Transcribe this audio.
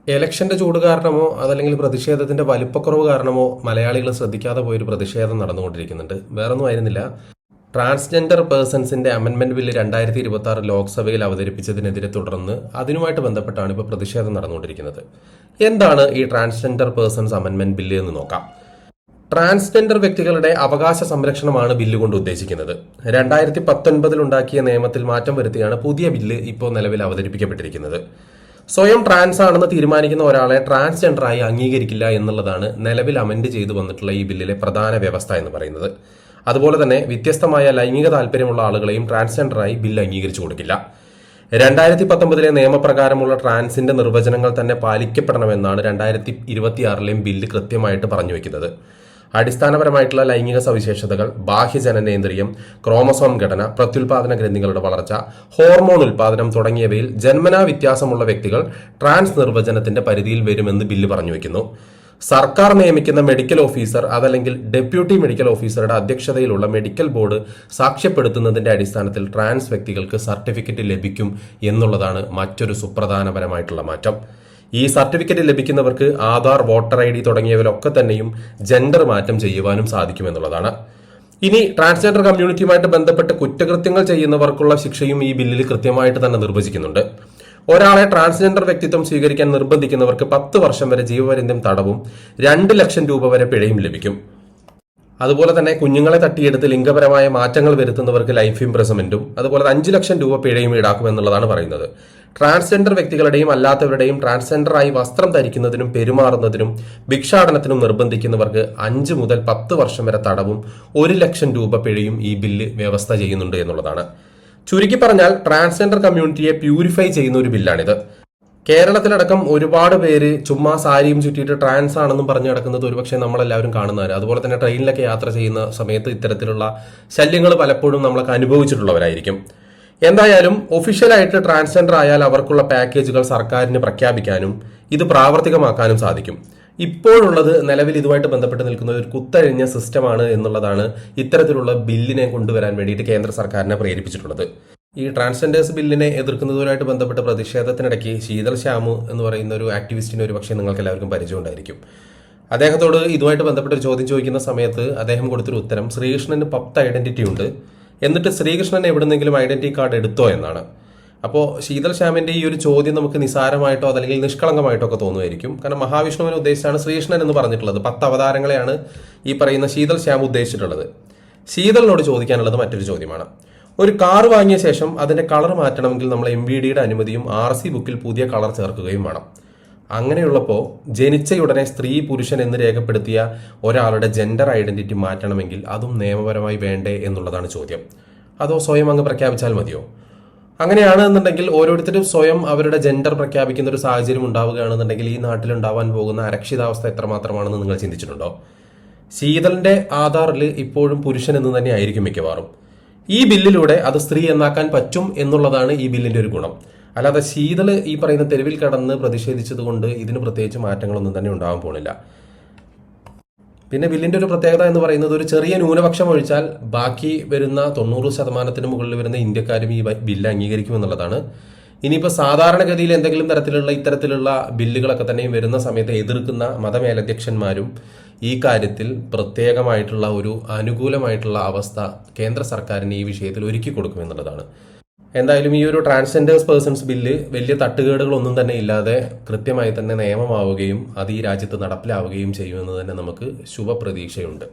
ഇലക്ഷന്റെ ചൂട് കാരണമോ അതല്ലെങ്കിൽ പ്രതിഷേധത്തിന്റെ വലിപ്പക്കുറവ് കാരണമോ മലയാളികൾ ശ്രദ്ധിക്കാതെ പോയൊരു പ്രതിഷേധം നടന്നുകൊണ്ടിരിക്കുന്നുണ്ട്. വേറൊന്നും ആയിരുന്നില്ല, ട്രാൻസ്ജെൻഡർ പേഴ്സൺസിന്റെ അമെന്റ്മെന്റ് ബില്ല് 2026 ലോക്സഭയിൽ അവതരിപ്പിച്ചതിനെതിരെ തുടർന്ന് അതിനുമായിട്ട് ബന്ധപ്പെട്ടാണ് ഇപ്പോൾ പ്രതിഷേധം നടന്നുകൊണ്ടിരിക്കുന്നത്. എന്താണ് ഈ ട്രാൻസ്ജെൻഡർ പേഴ്സൺസ് അമെന്റ്മെന്റ് ബില്ല് എന്ന് നോക്കാം. ട്രാൻസ്ജെൻഡർ വ്യക്തികളുടെ അവകാശ സംരക്ഷണമാണ് ബില്ല് കൊണ്ട് ഉദ്ദേശിക്കുന്നത്. 2019 ഉണ്ടാക്കിയ നിയമത്തിൽ മാറ്റം വരുത്തിയാണ് പുതിയ ബില്ല് ഇപ്പോൾ നിലവിൽ അവതരിപ്പിക്കപ്പെട്ടിരിക്കുന്നത്. സ്വയം ട്രാൻസ് ആണെന്ന് തീരുമാനിക്കുന്ന ഒരാളെ ട്രാൻസ്ജെൻഡറായി അംഗീകരിക്കില്ല എന്നുള്ളതാണ് നിലവിൽ അമെന്റ് ചെയ്തു വന്നിട്ടുള്ള ഈ ബില്ലിലെ പ്രധാന വ്യവസ്ഥ എന്ന് പറയുന്നത്. അതുപോലെ തന്നെ വ്യത്യസ്തമായ ലൈംഗിക താല്പര്യമുള്ള ആളുകളെയും ട്രാൻസ്ജെൻഡറായി ബില്ല് അംഗീകരിച്ചു കൊടുക്കില്ല. 2019 നിയമപ്രകാരമുള്ള ട്രാൻസിന്റെ നിർവചനങ്ങൾ തന്നെ പാലിക്കപ്പെടണമെന്നാണ് 2026 ബില്ല് കൃത്യമായിട്ട് പറഞ്ഞു വെക്കുന്നത്. അടിസ്ഥാനപരമായിട്ടുള്ള ലൈംഗിക സവിശേഷതകൾ, ബാഹ്യജനനേന്ദ്രിയം, ക്രോമസോം ഘടന, പ്രത്യുൽപാദന ഗ്രന്ഥികളുടെ വളർച്ച, ഹോർമോൺ ഉൽപാദനം തുടങ്ങിയവയിൽ ജന്മനാ വ്യത്യാസമുള്ള വ്യക്തികൾ ട്രാൻസ് നിർവചനത്തിന്റെ പരിധിയിൽ വരുമെന്ന് ബില്ല് പറഞ്ഞു വെക്കുന്നു. സർക്കാർ നിയമിക്കുന്ന മെഡിക്കൽ ഓഫീസർ അതല്ലെങ്കിൽ ഡെപ്യൂട്ടി മെഡിക്കൽ ഓഫീസറുടെ അധ്യക്ഷതയിലുള്ള മെഡിക്കൽ ബോർഡ് സാക്ഷ്യപ്പെടുത്തുന്നതിന്റെ അടിസ്ഥാനത്തിൽ ട്രാൻസ് വ്യക്തികൾക്ക് സർട്ടിഫിക്കറ്റ് ലഭിക്കും എന്നുള്ളതാണ് മറ്റൊരു സുപ്രധാനപരമായിട്ടുള്ള മാറ്റം. ഈ സർട്ടിഫിക്കറ്റ് ലഭിക്കുന്നവർക്ക് ആധാർ, വോട്ടർ ID തുടങ്ങിയവരൊക്കെ തന്നെയും ജെൻഡർ മാറ്റം ചെയ്യുവാനും സാധിക്കുമെന്നുള്ളതാണ്. ഇനി ട്രാൻസ്ജെൻഡർ കമ്മ്യൂണിറ്റിയുമായിട്ട് ബന്ധപ്പെട്ട് കുറ്റകൃത്യങ്ങൾ ചെയ്യുന്നവർക്കുള്ള ശിക്ഷയും ഈ ബില്ലിൽ കൃത്യമായിട്ട് തന്നെ നിർവചിക്കുന്നുണ്ട്. ഒരാളെ ട്രാൻസ്ജെൻഡർ വ്യക്തിത്വം സ്വീകരിക്കാൻ നിർബന്ധിക്കുന്നവർക്ക് 10 വർഷം വരെ ജീവപര്യന്തം തടവും 2 ലക്ഷം രൂപ വരെ പിഴയും ലഭിക്കും. അതുപോലെ തന്നെ കുഞ്ഞുങ്ങളെ തട്ടിയെടുത്ത് ലിംഗപരമായ മാറ്റങ്ങൾ വരുത്തുന്നവർക്ക് ലൈഫ് ഇംപ്രിസൺമെന്റും അതുപോലെ 5 ലക്ഷം രൂപ പിഴയും ഈടാക്കുമെന്നുള്ളതാണ് പറയുന്നത്. ട്രാൻസ്ജെൻഡർ വ്യക്തികളുടെയും അല്ലാത്തവരുടെയും ട്രാൻസ്ജെൻഡറായി വസ്ത്രം ധരിക്കുന്നതിനും പെരുമാറുന്നതിനും ഭിക്ഷാടനത്തിനും നിർബന്ധിക്കുന്നവർക്ക് 5 മുതൽ 10 വർഷം വരെ തടവും 1 ലക്ഷം രൂപ പിഴയും ഈ ബില്ല് വ്യവസ്ഥ ചെയ്യുന്നുണ്ട് എന്നുള്ളതാണ്. ചുരുക്കി പറഞ്ഞാൽ ട്രാൻസ്ജെൻഡർ കമ്മ്യൂണിറ്റിയെ പ്യൂരിഫൈ ചെയ്യുന്ന ഒരു ബില്ലാണിത്. കേരളത്തിലടക്കം ഒരുപാട് പേര് ചുമ്മാ സാരിയും ചുറ്റിയിട്ട് ട്രാൻസ് ആണെന്നും പറഞ്ഞു കിടക്കുന്നത് ഒരുപക്ഷെ നമ്മളെല്ലാവരും കാണുന്നവരാണ്. അതുപോലെ തന്നെ ട്രെയിനിലൊക്കെ യാത്ര ചെയ്യുന്ന സമയത്ത് ഇത്തരത്തിലുള്ള ശല്യങ്ങൾ പലപ്പോഴും നമ്മളൊക്കെ അനുഭവിച്ചിട്ടുള്ളവരായിരിക്കും. എന്തായാലും ഒഫീഷ്യലായിട്ട് ട്രാൻസ്ജെൻഡർ ആയാൽ അവർക്കുള്ള പാക്കേജുകൾ സർക്കാരിന് പ്രഖ്യാപിക്കാനും ഇത് പ്രാവർത്തികമാക്കാനും സാധിക്കും. ഇപ്പോഴുള്ളത് നിലവിൽ ഇതുമായിട്ട് ബന്ധപ്പെട്ട് നിൽക്കുന്ന ഒരു കുത്തഴിഞ്ഞ സിസ്റ്റമാണ് എന്നുള്ളതാണ് ഇത്തരത്തിലുള്ള ബില്ലിനെ കൊണ്ടുവരാൻ വേണ്ടിയിട്ട് കേന്ദ്ര സർക്കാരിനെ പ്രേരിപ്പിച്ചിട്ടുള്ളത്. ഈ ട്രാൻസ്ജെൻഡേഴ്സ് ബില്ലിനെ എതിർക്കുന്നതുമായിട്ട് ബന്ധപ്പെട്ട് പ്രതിഷേധത്തിനിടയ്ക്ക് ശീതൾ ശ്യാമു എന്ന് പറയുന്ന ഒരു ആക്ടിവിസ്റ്റിനെ ഒരു പക്ഷേ നിങ്ങൾക്ക് എല്ലാവർക്കും പരിചയമുണ്ടായിരിക്കും. അദ്ദേഹത്തോട് ഇതുമായിട്ട് ബന്ധപ്പെട്ട് ഒരു ചോദ്യം ചോദിക്കുന്ന സമയത്ത് അദ്ദേഹം കൊടുത്തൊരു ഉത്തരം ശ്രീകൃഷ്ണന് 10 ഐഡന്റിറ്റി ഉണ്ട്, എന്നിട്ട് ശ്രീകൃഷ്ണൻ എവിടെന്നെങ്കിലും ഐഡന്റിറ്റി കാർഡ് എടുത്തോ എന്നാണ്. അപ്പോൾ ശീതൾ ശ്യാമിന്റെ ഈ ഒരു ചോദ്യം നമുക്ക് നിസാരമായിട്ടോ അതല്ലെങ്കിൽ നിഷ്കളങ്കമായിട്ടോ ഒക്കെ തോന്നുമായിരിക്കും. കാരണം മഹാവിഷ്ണുവിനെ ഉദ്ദേശിച്ചാണ് ശ്രീകൃഷ്ണൻ എന്ന് പറഞ്ഞിട്ടുള്ളത്. 10 അവതാരങ്ങളെയാണ് ഈ പറയുന്ന ശീതൾ ശ്യാം ഉദ്ദേശിച്ചിട്ടുള്ളത്. ശീതളിനോട് ചോദിക്കാനുള്ളത് മറ്റൊരു ചോദ്യമാണ്. ഒരു കാർ വാങ്ങിയ ശേഷം അതിന്റെ കളർ മാറ്റണമെങ്കിൽ നമ്മൾ MVDയുടെ അനുമതിയും RC ബുക്കിൽ പുതിയ കളർ ചേർക്കുകയും വേണം. അങ്ങനെയുള്ളപ്പോൾ ജനിച്ചയുടനെ സ്ത്രീ പുരുഷൻ എന്ന് രേഖപ്പെടുത്തിയ ഒരാളുടെ ജെൻഡർ ഐഡന്റിറ്റി മാറ്റണമെങ്കിൽ അതും നിയമപരമായി വേണ്ടേ എന്നുള്ളതാണ് ചോദ്യം. അതോ സ്വയം അങ്ങ് പ്രഖ്യാപിച്ചാൽ മതിയോ? അങ്ങനെയാണ് എന്നുണ്ടെങ്കിൽ ഓരോരുത്തരും സ്വയം അവരുടെ ജെൻഡർ പ്രഖ്യാപിക്കുന്ന ഒരു സാഹചര്യം ഉണ്ടാവുകയാണെന്നുണ്ടെങ്കിൽ ഈ നാട്ടിൽ ഉണ്ടാവാൻ പോകുന്ന അരക്ഷിതാവസ്ഥ എത്രമാത്രമാണെന്ന് നിങ്ങൾ ചിന്തിച്ചിട്ടുണ്ടോ? ശീതളിന്റെ ആധാറിൽ ഇപ്പോഴും പുരുഷൻ എന്ന് തന്നെ ആയിരിക്കും മിക്കവാറും. ഈ ബില്ലിലൂടെ അത് സ്ത്രീ എന്നാക്കാൻ പറ്റും എന്നുള്ളതാണ് ഈ ബില്ലിന്റെ ഒരു ഗുണം. അല്ലാതെ ശീതള് ഈ പറയുന്ന തെരുവിൽ കടന്ന് പ്രതിഷേധിച്ചത് കൊണ്ട് ഇതിന് പ്രത്യേകിച്ച് മാറ്റങ്ങളൊന്നും തന്നെ ഉണ്ടാവാൻ പോണില്ല. പിന്നെ ബില്ലിന്റെ ഒരു പ്രത്യേകത എന്ന് പറയുന്നത് ഒരു ചെറിയ ന്യൂനപക്ഷം ഒഴിച്ചാൽ ബാക്കി വരുന്ന 90% മുകളിൽ വരുന്ന ഇന്ത്യക്കാരും ഈ ബില്ല് അംഗീകരിക്കുമെന്നുള്ളതാണ്. ഇനിയിപ്പോൾ സാധാരണഗതിയിൽ എന്തെങ്കിലും തരത്തിലുള്ള ഇത്തരത്തിലുള്ള ബില്ലുകളൊക്കെ തന്നെയും വരുന്ന സമയത്ത് എതിർക്കുന്ന മതമേലധ്യക്ഷന്മാരും ഈ കാര്യത്തിൽ പ്രത്യേകമായിട്ടുള്ള ഒരു അനുകൂലമായിട്ടുള്ള അവസ്ഥ കേന്ദ്ര സർക്കാരിന് ഈ വിഷയത്തിൽ ഒരുക്കി കൊടുക്കുമെന്നുള്ളതാണ്. എന്തായാലും ഈ ഒരു ട്രാൻസ്ജെൻഡേഴ്സ് പേഴ്സൺസ് ബില്ല് വലിയ തട്ടുകേടുകളൊന്നും തന്നെ ഇല്ലാതെ കൃത്യമായി തന്നെ നിയമമാവുകയും അത് ഈ രാജ്യത്ത് നടപ്പിലാവുകയും ചെയ്യുമെന്ന് തന്നെ നമുക്ക് ശുഭപ്രതീക്ഷയുണ്ട്.